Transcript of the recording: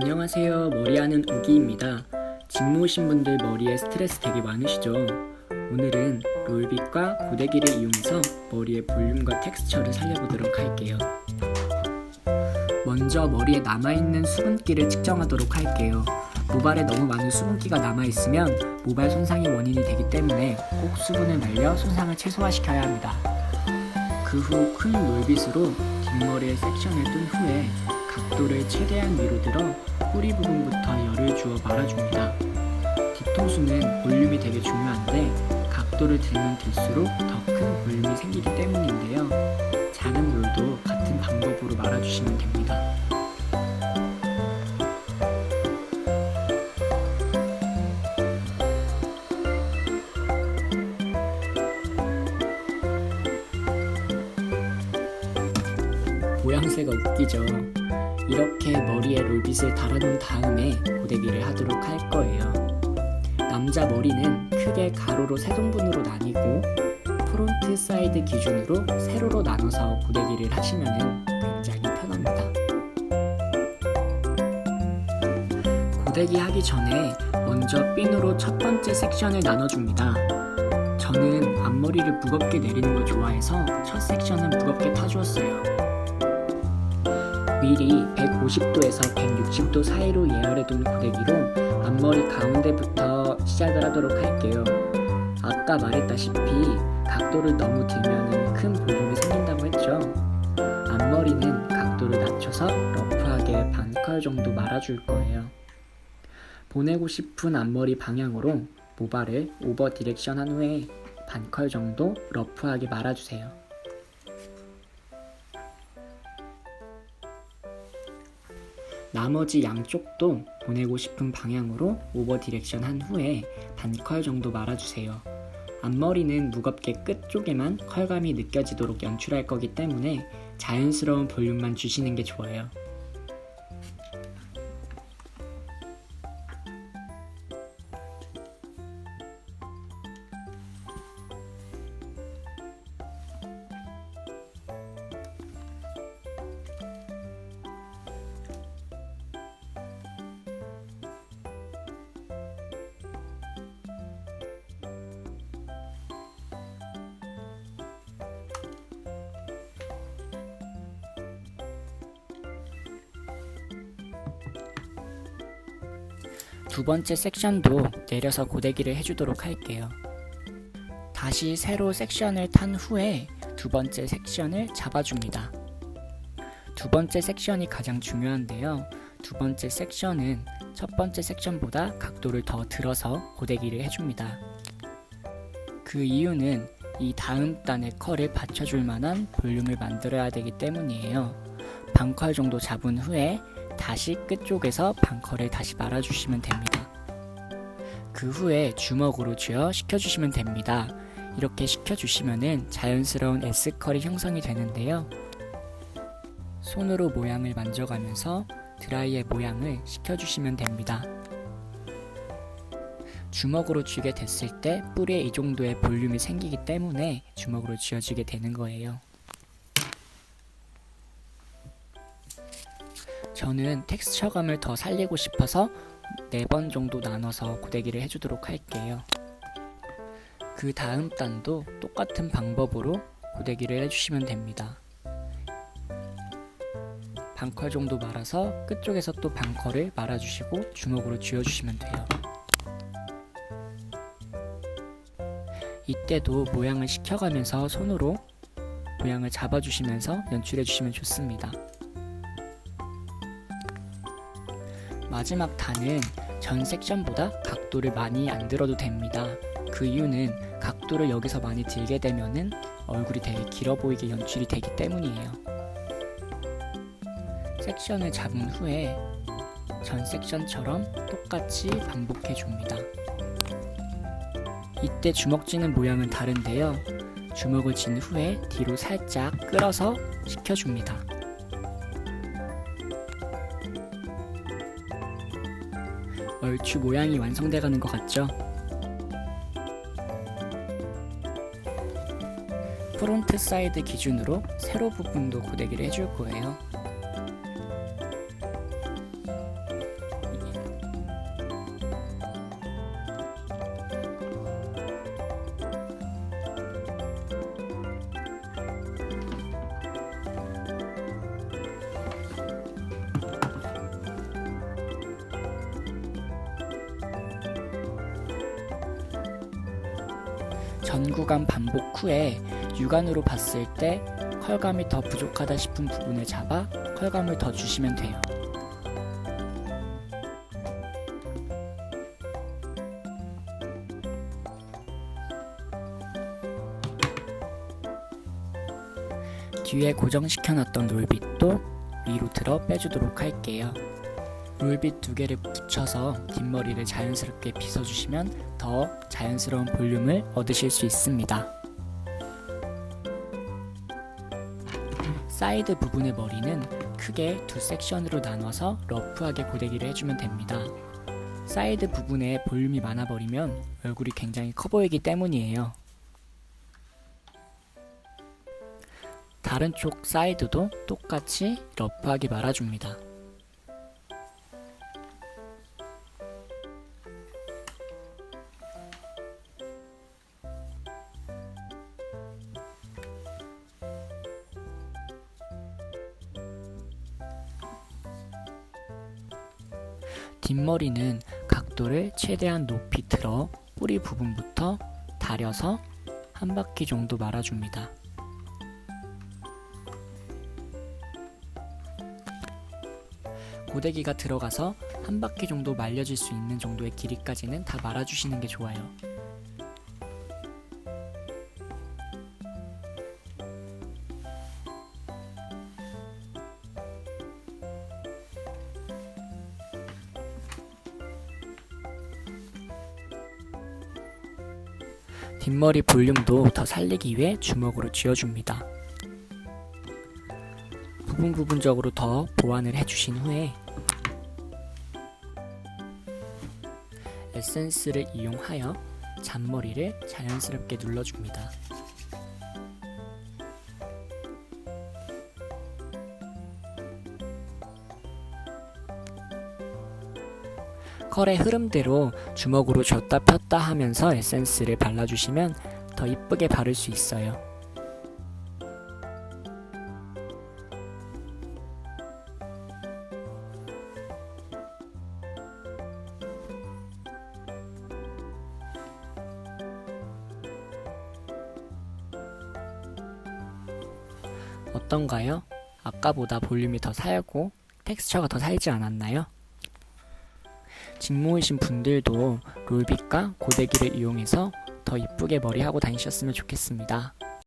안녕하세요. 머리하는 우기입니다. 직무 오신 분들 머리에 스트레스 되게 많으시죠? 오늘은 롤빗과 고데기를 이용해서 머리의 볼륨과 텍스처를 살려보도록 할게요. 먼저 머리에 남아있는 수분기를 측정하도록 할게요. 모발에 너무 많은 수분기가 남아있으면 모발 손상의 원인이 되기 때문에 꼭 수분을 날려 손상을 최소화시켜야 합니다. 그 후 큰 롤빗으로 뒷머리의 섹션을 뜬 후에 각도를 최대한 위로 들어 뿌리 부분부터 열을 주어 말아줍니다. 뒤통수는 볼륨이 되게 중요한데 각도를 들면 들수록 더 큰 볼륨이 생기기 때문인데요. 작은 롤도 같은 방법으로 말아주시면 됩니다. 모양새가 웃기죠? 이렇게 머리에 롤빗을 달아놓은 다음에 고데기를 하도록 할 거예요. 남자 머리는 크게 가로로 3등분으로 나뉘고 프론트 사이드 기준으로 세로로 나눠서 고데기를 하시면 굉장히 편합니다. 고데기 하기 전에 먼저 핀으로 첫 번째 섹션을 나눠줍니다. 저는 앞머리를 무겁게 내리는 걸 좋아해서 첫 섹션은 무겁게 타주었어요. 미리 150도에서 160도 사이로 예열해둔 고데기로 앞머리 가운데부터 시작을 하도록 할게요. 아까 말했다시피 각도를 너무 들면 큰 볼륨이 생긴다고 했죠. 앞머리는 각도를 낮춰서 러프하게 반컬 정도 말아줄 거예요. 보내고 싶은 앞머리 방향으로 모발을 오버 디렉션 한 후에 반컬 정도 러프하게 말아주세요. 나머지 양쪽도 보내고 싶은 방향으로 오버 디렉션 한 후에 반컬 정도 말아주세요. 앞머리는 무겁게 끝 쪽에만 컬감이 느껴지도록 연출할 거기 때문에 자연스러운 볼륨만 주시는 게 좋아요. 두 번째 섹션도 내려서 고데기를 해주도록 할게요. 다시 새로 섹션을 탄 후에 두 번째 섹션을 잡아줍니다. 두 번째 섹션이 가장 중요한데요. 두 번째 섹션은 첫 번째 섹션보다 각도를 더 들어서 고데기를 해줍니다. 그 이유는 이 다음 단의 컬을 받쳐줄 만한 볼륨을 만들어야 되기 때문이에요. 반컬 정도 잡은 후에 다시 끝쪽에서 반컬을 다시 말아주시면 됩니다. 그 후에 주먹으로 쥐어 식혀주시면 됩니다. 이렇게 식혀주시면 자연스러운 S컬이 형성이 되는데요. 손으로 모양을 만져가면서 드라이의 모양을 식혀주시면 됩니다. 주먹으로 쥐게 됐을 때 뿌리에 이 정도의 볼륨이 생기기 때문에 주먹으로 쥐어주게 되는 거예요. 저는 텍스처감을 더 살리고 싶어서 4번 정도 나눠서 고데기를 해주도록 할게요. 그 다음 단도 똑같은 방법으로 고데기를 해주시면 됩니다. 반컬 정도 말아서 끝쪽에서 또 반컬을 말아주시고 주먹으로 쥐어주시면 돼요. 이때도 모양을 식혀가면서 손으로 모양을 잡아주시면서 연출해주시면 좋습니다. 마지막 단은 전 섹션보다 각도를 많이 안 들어도 됩니다. 그 이유는 각도를 여기서 많이 들게 되면은 얼굴이 되게 길어 보이게 연출이 되기 때문이에요. 섹션을 잡은 후에 전 섹션처럼 똑같이 반복해 줍니다. 이때 주먹 쥐는 모양은 다른데요. 주먹을 쥔 후에 뒤로 살짝 끌어서 식혀줍니다. 얼추 모양이 완성돼가는 것 같죠? 프론트 사이드 기준으로 세로 부분도 고데기를 해줄 거예요. 전 구간 반복 후에 육안으로 봤을 때 컬감이 더 부족하다 싶은 부분을 잡아 컬감을 더 주시면 돼요. 뒤에 고정시켜놨던 롤빗도 위로 들어 빼주도록 할게요. 롤빗 2개를 붙여서 뒷머리를 자연스럽게 빗어주시면 더 자연스러운 볼륨을 얻으실 수 있습니다. 사이드 부분의 머리는 크게 두 섹션으로 나눠서 러프하게 고데기를 해주면 됩니다. 사이드 부분에 볼륨이 많아버리면 얼굴이 굉장히 커 보이기 때문이에요. 다른 쪽 사이드도 똑같이 러프하게 말아줍니다. 뒷머리는 각도를 최대한 높이 들어 뿌리 부분부터 다려서 한 바퀴 정도 말아줍니다. 고데기가 들어가서 한 바퀴 정도 말려질 수 있는 정도의 길이까지는 다 말아주시는 게 좋아요. 뒷머리 볼륨도 더 살리기 위해 주먹으로 쥐어줍니다. 부분적으로 더 보완을 해주신 후에 에센스를 이용하여 잔머리를 자연스럽게 눌러줍니다. 컬의 흐름대로 주먹으로 줬다 폈다 하면서 에센스를 발라주시면 더 이쁘게 바를 수 있어요. 어떤가요? 아까보다 볼륨이 더 살고 텍스처가 더 살지 않았나요? 직모이신 분들도 롤빗과 고데기를 이용해서 더 이쁘게 머리하고 다니셨으면 좋겠습니다.